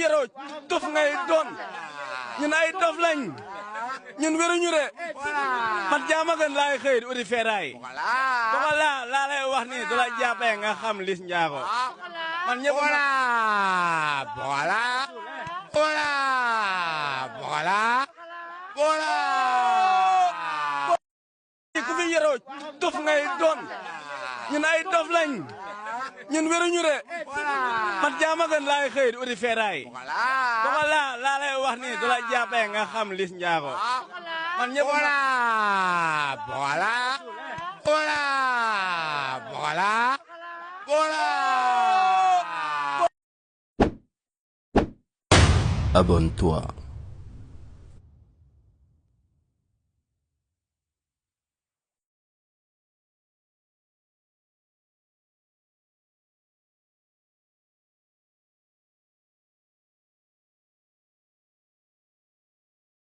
yaroo dof ngay doon ñun ay dof lañ ñun wéruñu de man jaamagan laay xëy di uti feeraay Pokola laa lay wax ni du la jàppee nga xam Liss Ndiago man ñëpp Pokola ku fi yaroo dof ngay doon ñun ay dof lañ ñun wéruñu de man jaamagan laay xëy di uti feeraay Pokola laa lay wax ni du la jàppee nga xam Liss Ndiago man ñëpp Abonne-toi.